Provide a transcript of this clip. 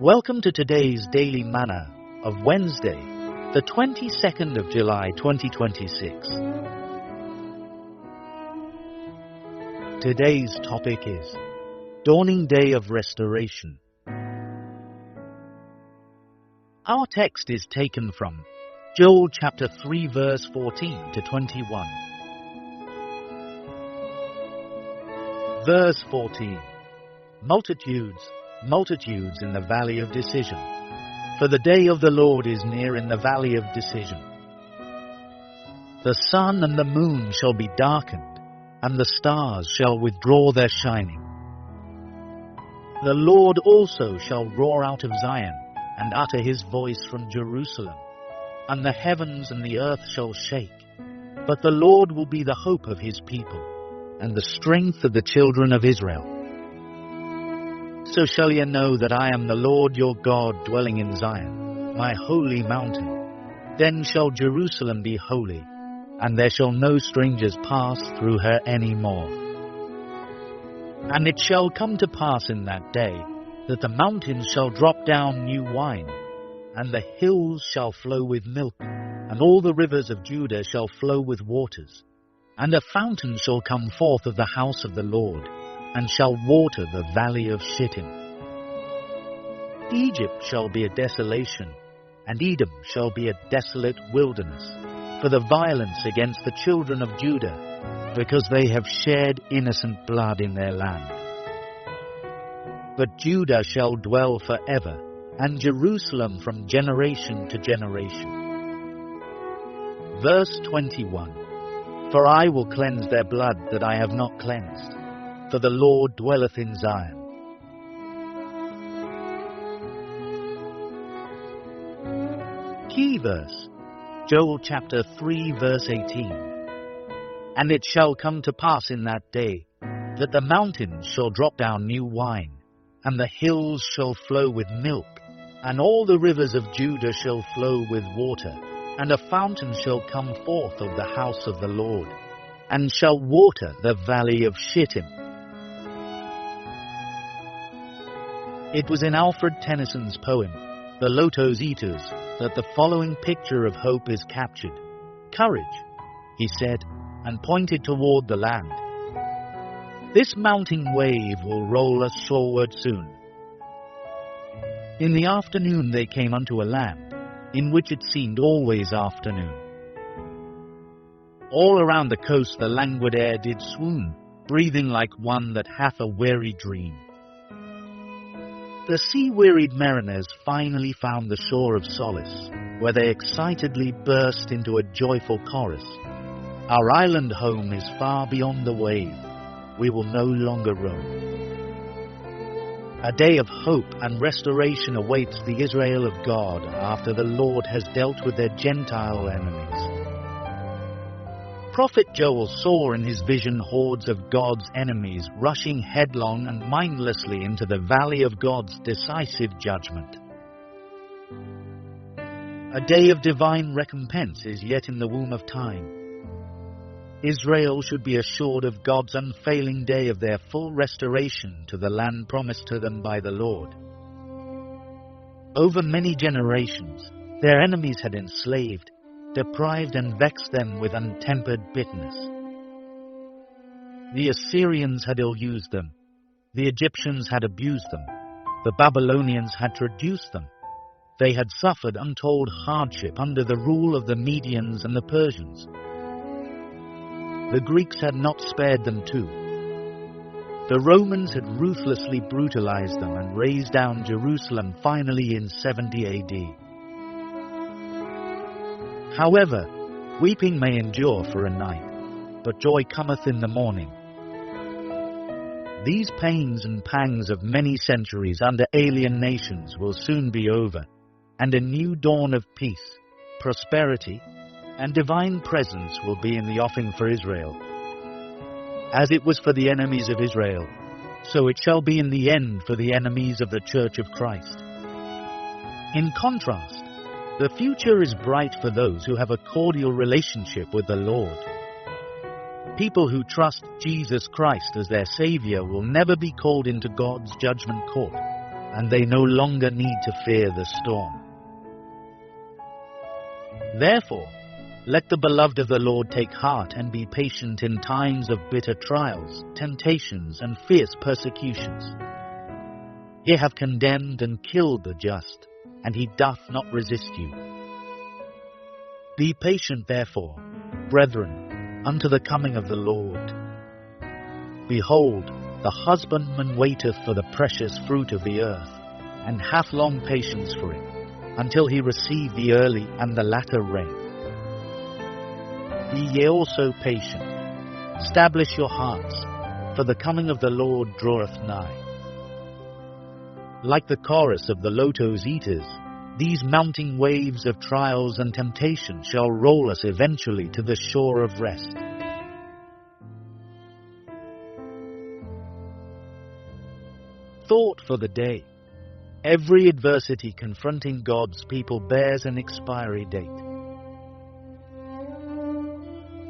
Welcome to today's Daily Manna of Wednesday, the 22nd of July 2026. Today's topic is Dawning Day of Restoration. Our text is taken from Joel chapter 3 verse 14 to 21. Verse 14. Multitudes in the valley of decision. For the day of the Lord is near in the valley of decision. The sun and the moon shall be darkened, and the stars shall withdraw their shining. The Lord also shall roar out of Zion, and utter his voice from Jerusalem, and the heavens and the earth shall shake. But the Lord will be the hope of his people, and the strength of the children of Israel. So shall ye know that I am the Lord your God, dwelling in Zion, my holy mountain. Then shall Jerusalem be holy, and there shall no strangers pass through her any more. And it shall come to pass in that day, that the mountains shall drop down new wine, and the hills shall flow with milk, and all the rivers of Judah shall flow with waters. And a fountain shall come forth of the house of the Lord, and shall water the valley of Shittim. Egypt shall be a desolation, and Edom shall be a desolate wilderness, for the violence against the children of Judah, because they have shed innocent blood in their land. But Judah shall dwell forever, and Jerusalem from generation to generation. Verse 21. For I will cleanse their blood that I have not cleansed, for the Lord dwelleth in Zion. Key verse, Joel chapter 3 verse 18. And it shall come to pass in that day, that the mountains shall drop down new wine, and the hills shall flow with milk, and all the rivers of Judah shall flow with water, and a fountain shall come forth of the house of the Lord, and shall water the valley of Shittim. It was in Alfred Tennyson's poem, The Lotos Eaters, that the following picture of hope is captured. Courage, he said, and pointed toward the land. This mounting wave will roll us shoreward soon. In the afternoon they came unto a land, in which it seemed always afternoon. All around the coast the languid air did swoon, breathing like one that hath a weary dream. The sea-wearied mariners finally found the shore of solace, where they excitedly burst into a joyful chorus. Our island home is far beyond the wave. We will no longer roam. A day of hope and restoration awaits the Israel of God after the Lord has dealt with their Gentile enemies. Prophet Joel saw in his vision hordes of God's enemies rushing headlong and mindlessly into the valley of God's decisive judgment. A day of divine recompense is yet in the womb of time. Israel should be assured of God's unfailing day of their full restoration to the land promised to them by the Lord. Over many generations, their enemies had enslaved, deprived and vexed them with untempered bitterness. The Assyrians had ill-used them, the Egyptians had abused them, the Babylonians had traduced them, they had suffered untold hardship under the rule of the Medians and the Persians. The Greeks had not spared them too. The Romans had ruthlessly brutalized them and razed down Jerusalem finally in 70 AD. However, weeping may endure for a night, but joy cometh in the morning. These pains and pangs of many centuries under alien nations will soon be over, and a new dawn of peace, prosperity, and divine presence will be in the offing for Israel. As it was for the enemies of Israel, so it shall be in the end for the enemies of the Church of Christ. In contrast, the future is bright for those who have a cordial relationship with the Lord. People who trust Jesus Christ as their Savior will never be called into God's judgment court, and they no longer need to fear the storm. Therefore, let the beloved of the Lord take heart and be patient in times of bitter trials, temptations, and fierce persecutions. Ye have condemned and killed the just, and he doth not resist you. Be patient, therefore, brethren, unto the coming of the Lord. Behold, the husbandman waiteth for the precious fruit of the earth, and hath long patience for it, until he receive the early and the latter rain. Be ye also patient, establish your hearts, for the coming of the Lord draweth nigh. Like the chorus of the lotos eaters, these mounting waves of trials and temptation shall roll us eventually to the shore of rest. Thought for the day. Every adversity confronting God's people bears an expiry date.